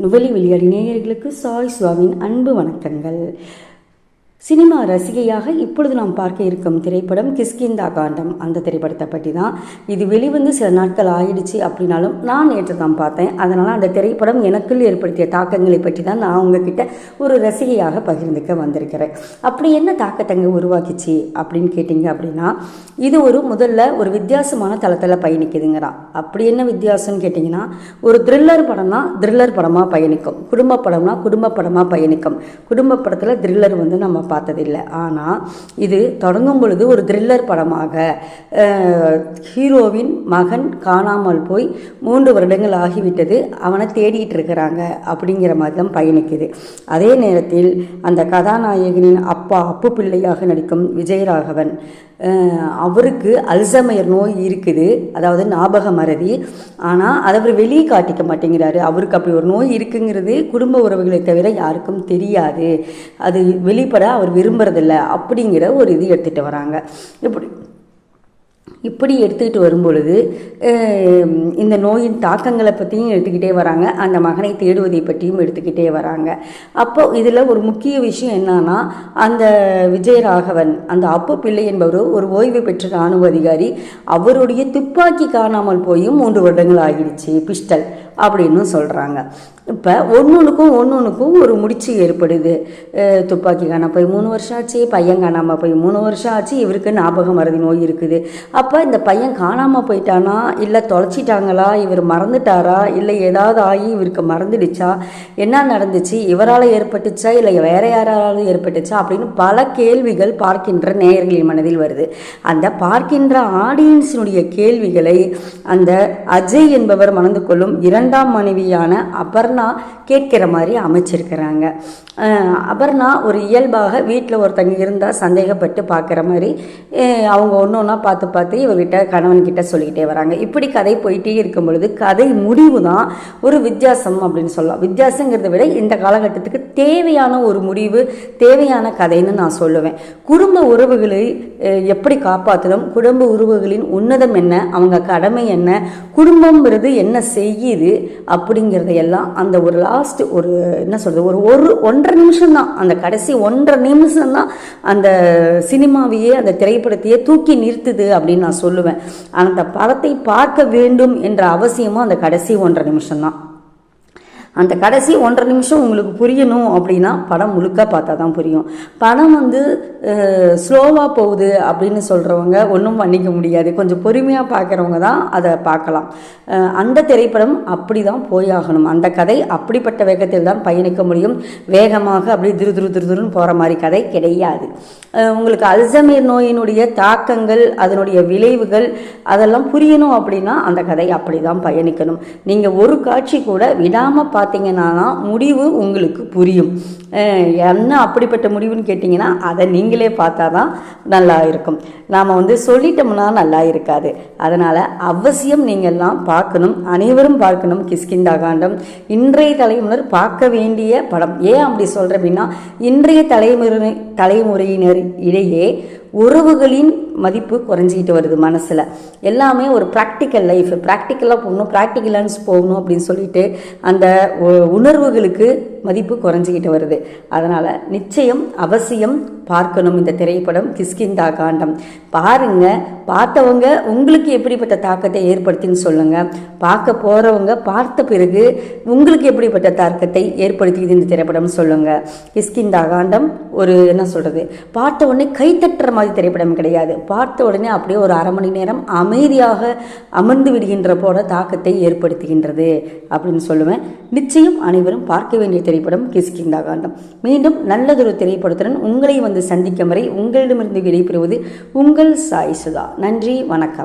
நுவலி விளையாடி நேயர்களுக்கு சாய் சுவாமியின் அன்பு வணக்கங்கள். சினிமா ரசிகையாக இப்பொழுது நாம் பார்க்க இருக்கும் திரைப்படம் கிஷ்கிந்தா காண்டம். அந்த திரைப்படத்தை பற்றி தான். இது வெளிவந்து சில நாட்கள் ஆயிடுச்சு அப்படின்னாலும் நான் நேற்று தான் பார்த்தேன். அதனால் அந்த திரைப்படம் எனக்குள் ஏற்படுத்திய தாக்கங்களை பற்றி தான் நான் உங்ககிட்ட ஒரு ரசிகையாக பகிர்ந்துக்க வந்திருக்கிறேன். அப்படி என்ன தாக்கத்தங்க உருவாக்கிச்சு அப்படின்னு கேட்டிங்க அப்படின்னா, இது முதல்ல ஒரு வித்தியாசமான தளத்தில் பயணிக்குதுங்கிறான். அப்படி என்ன வித்தியாசம்னு கேட்டிங்கன்னா, ஒரு த்ரில்லர் படம்னா த்ரில்லர் படமாக பயணிக்கும், குடும்ப படம்னா குடும்ப படமாக பயணிக்கும். குடும்ப படத்தில் த்ரில்லர் நம்ம பார்த்ததில்லை. ஆனால் இது தொடங்கும் பொழுது ஒரு த்ரில்லர் படமாக ஹீரோவின் மகன் காணாமல் போய் 3 வருடங்கள் ஆகிவிட்டது, அவனை தேடிட்டு இருக்கிறாங்க அப்படிங்கிற மாதிரி தான் பயணிக்குது. அதே நேரத்தில் அந்த கதாநாயகனின் அப்பா அப்பு பிள்ளையாக நடிக்கும் விஜயராகவன், அவருக்கு அல்சைமர் நோய் இருக்குது, அதாவது ஞாபக மறதி. ஆனால் அதை அவர் வெளியே காட்டிக்க மாட்டேங்கிறாரு. அவருக்கு அப்படி ஒரு நோய் இருக்குங்கிறது குடும்ப உறவுகளை தவிர யாருக்கும் தெரியாது. அது வெளிப்பட அவர் விரும்புறதில்லை அப்படிங்கிற ஒரு இது எடுத்துகிட்டு வராங்க. இப்படி எடுத்துக்கிட்டு வரும்பொழுது இந்த நோயின் தாக்கங்களை பற்றியும் எடுத்துக்கிட்டே வராங்க, அந்த மகனை தேடுவதை பற்றியும் எடுத்துக்கிட்டே வராங்க. அப்போ இதில் ஒரு முக்கிய விஷயம் என்னன்னா, அந்த விஜயராகவன், அந்த அப்பு பிள்ளை என்பவர் ஒரு ஓய்வு பெற்ற இராணுவ அதிகாரி. அவருடைய துப்பாக்கி காணாமல் போயும் 3 வருடங்கள் ஆகிடுச்சு, பிஸ்டல் அப்படின்னு சொல்கிறாங்க. இப்போ ஒன்றுக்கும் ஒரு முடிச்சு ஏற்படுது. துப்பாக்கி காணாமல் போய் 3 வருஷம் ஆச்சு, பையன் காணாமல் போய் 3 வருஷம் ஆச்சு, இவருக்கு ஞாபக மறதி நோய் இருக்குது. அப்போ இந்த பையன் காணாமல் போயிட்டானா, இல்லை தொலைச்சிட்டாங்களா, இவர் மறந்துட்டாரா, இல்லை ஏதாவது ஆகி இவருக்கு மறந்துடுச்சா, என்ன நடந்துச்சு, இவரால் ஏற்பட்டுச்சா இல்லை வேற யாராலும் ஏற்பட்டுச்சா அப்படின்னு பல கேள்விகள் பார்க்கின்ற நேயர்களின் மனதில் வருது. அந்த பார்க்கின்ற ஆடியன்ஸினுடைய கேள்விகளை அந்த அஜய் என்பவர் மணந்து கொள்ளும் 2ஆம் மனைவியான அபர்ணா கேட்கிற மாதிரி அமைச்சிருக்கிறாங்க. அபர்ணா ஒரு இயல்பாக வீட்டில் ஒருத்தங்க இருந்தால் சந்தேகப்பட்டு பார்க்குற மாதிரி அவங்க ஒன்றா பார்த்து இவர்கிட்ட கணவன்கிட்ட சொல்லிக்கிட்டே வராங்க. இப்படி கதை போயிட்டே இருக்கும் பொழுது கதை முடிவு தான் ஒரு வித்தியாசம் அப்படின்னு சொல்லலாம். வித்தியாசங்கிறத விட இந்த காலகட்டத்துக்கு தேவையான ஒரு முடிவு, தேவையான கதைன்னு நான் சொல்லுவேன். குடும்ப உறவுகளை எப்படி காப்பாற்றணும், குடும்ப உறவுகளின் உன்னதம் என்ன, அவங்க கடமை என்ன, குடும்பம்ங்கிறது என்ன செய்யுது அப்படிங்கிறதையெல்லாம் அந்த ஒரு லாஸ்ட் ஒரு என்ன சொல்றது, ஒரு 1.5 நிமிஷம் தான், அந்த கடைசி 1.5 நிமிஷம் தான் அந்த சினிமாவையே, அந்த திரைப்படத்தையே தூக்கி நிறுத்துது அப்படின்னு நான் சொல்லுவேன். அந்த படத்தை பார்க்க வேண்டும் என்ற அவசியமும் அந்த கடைசி 1.5 நிமிஷம் தான். அந்த கடைசி 1.5 நிமிஷம் உங்களுக்கு புரியணும் அப்படின்னா படம் முழுக்க பார்த்தா தான் புரியும். படம் ஸ்லோவாக போகுது அப்படின்னு சொல்கிறவங்க ஒன்றும் பண்ணிக்க முடியாது. கொஞ்சம் பொறுமையாக பார்க்குறவங்க தான் அதை பார்க்கலாம். அந்த திரைப்படம் அப்படி தான் போயாகணும். அந்த கதை அப்படிப்பட்ட வேகத்தில் தான் பயணிக்க முடியும். வேகமாக அப்படி திருதுருன்னு போகிற மாதிரி கதை கிடையாது. உங்களுக்கு அல்சைமர் நோயினுடைய தாக்கங்கள், அதனுடைய விளைவுகள் அதெல்லாம் புரியணும் அப்படின்னா அந்த கதை அப்படி தான் பயணிக்கணும். நீங்கள் ஒரு காட்சி கூட விடாமல் பார்த்தீங்கன்னா முடிவு உங்களுக்கு புரியும். என்ன அப்படிப்பட்ட முடிவுன்னு கேட்டிங்கன்னா அதை நீங்களே பார்த்தா தான் நல்லா இருக்கும். நாம் சொல்லிட்டோம்னா நல்லா இருக்காது. அதனால் அவசியம் நீங்கள்லாம் பார்க்கணும், அனைவரும் பார்க்கணும் கிஷ்கிந்தா காண்டம். இன்றைய தலைமுறையினர் பார்க்க வேண்டிய படம். ஏன் அப்படி சொல்கிறேன் அப்படின்னா, இன்றைய தலைமுறையினர் இடையே உறவுகளின் மதிப்பு குறைஞ்சிக்கிட்டு வருது. மனசில் எல்லாமே ஒரு ப்ராக்டிக்கல் லைஃப், ப்ராக்டிக்கலாக போகணும், ப்ராக்டிக்கலான்ஸ் போகணும் அப்படின்னு சொல்லிட்டு அந்த உணர்வுகளுக்கு மதிப்பு குறைஞ்சிக்கிட்டு வருது. அதனால் நிச்சயம் அவசியம் பார்க்கணும் இந்த திரைப்படம் கிஷ்கிந்தா காண்டம். பாருங்க, பார்த்தவங்க உங்களுக்கு எப்படிப்பட்ட தாக்கத்தை ஏற்படுத்தின்னு சொல்லுங்கள். பார்க்க போகிறவங்க பார்த்த பிறகு உங்களுக்கு எப்படிப்பட்ட தாக்கத்தை ஏற்படுத்தியது இந்த திரைப்படம் சொல்லுங்கள். கிஷ்கிந்தா காண்டம் ஒரு என்ன சொல்கிறது, பார்த்த உடனே கைத்தட்டுற மாதிரி திரைப்படம் கிடையாது. பார்த்த உடனே அப்படியே ஒரு 1/2 மணி நேரம் அமைதியாக அமர்ந்து விடுகின்ற போல தாக்கத்தை ஏற்படுத்துகின்றது அப்படின்னு சொல்லுவேன். நிச்சயம் அனைவரும் பார்க்க வேண்டிய திரைப்படம் கிஷ்கிந்தா காண்டம். மீண்டும் நல்லதொரு திரைப்படத்துடன் உங்களை சந்திக்கும் வரை உங்களிடமிருந்து விடைபெறுவது உங்கள் சாய் சுதா. நன்றி, வணக்கம்.